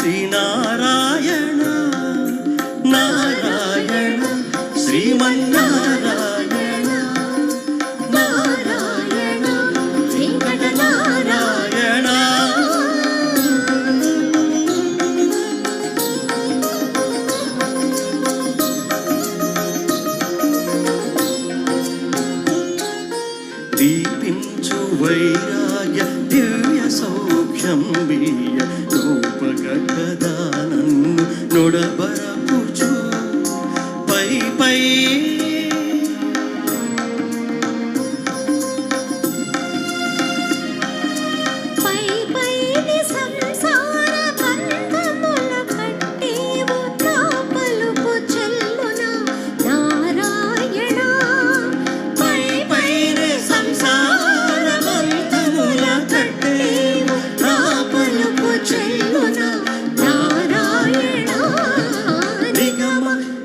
శ్రీనారాయణ నారాయణ శ్రీమన్నారాయణ నారాయణ వెంకటనారాయణ. దీపించు వైరాగ్య దివ్య సౌఖ్యం వీయ రూపగదా నన్ను నొడబరపుచు పై పై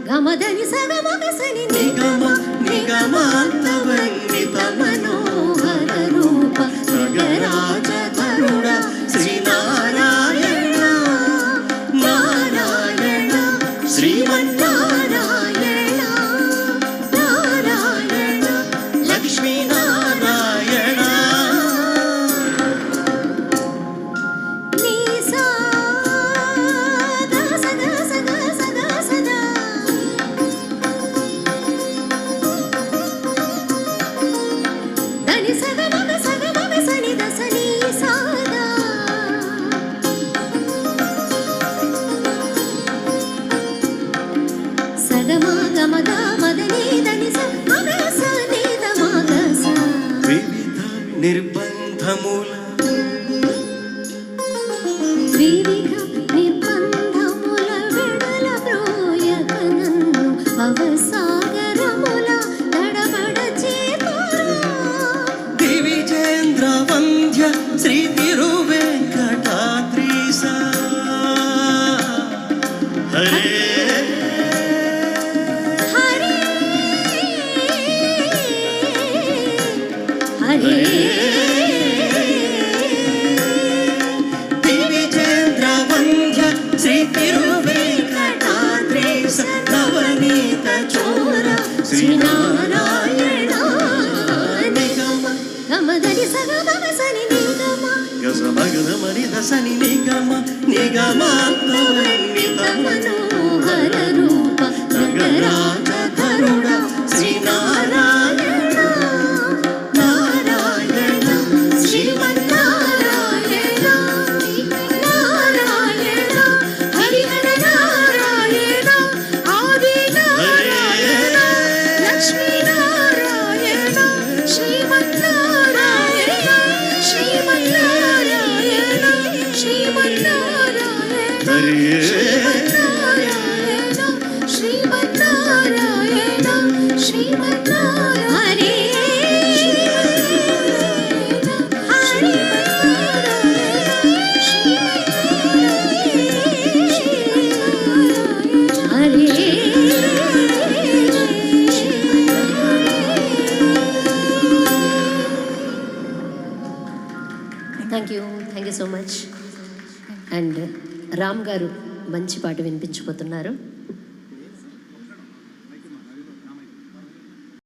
గమదని సగమగసని నిగమ నిగమాంతవర్ణిత మనోహర రూప నగరాజ తరుణ శ్రీనారాయణ నారాయణ శ్రీమన్నారాయణ నారాయణ లక్ష్మీనారాయణ. వివిధ నిర్బంధముల విడల ప్రోయక నన్ను అవసాగరముల నడబడ చేతురా దివిజేంద్ర వంద్య శ్రీ తిరువెంకటాద్రీశ హరే దివిజేంద్ర వంద్య శ్రీ తిరువెంకటాద్రీశ నవనీత చోర శ్రీనారాయణ నిగమ గమదని సగమగసని నిగమ గసమగమని దసని నిగమ నిగమాంతవర్ణిత మనోహర రూప నగరాజ తరుణ శ్రీనారాయణ నారాయణ శ్రీమన్నారాయణ నారాయణ హరిహర నారాయణ ఆది Narayana Lakshmi Narayana Srimannarayana Srimannarayana Srimannarayana Srimannarayana Srimannarayana Srimannarayana thank you so much. And Ram గారు మంచి పాట వినిపించబోతున్నారు.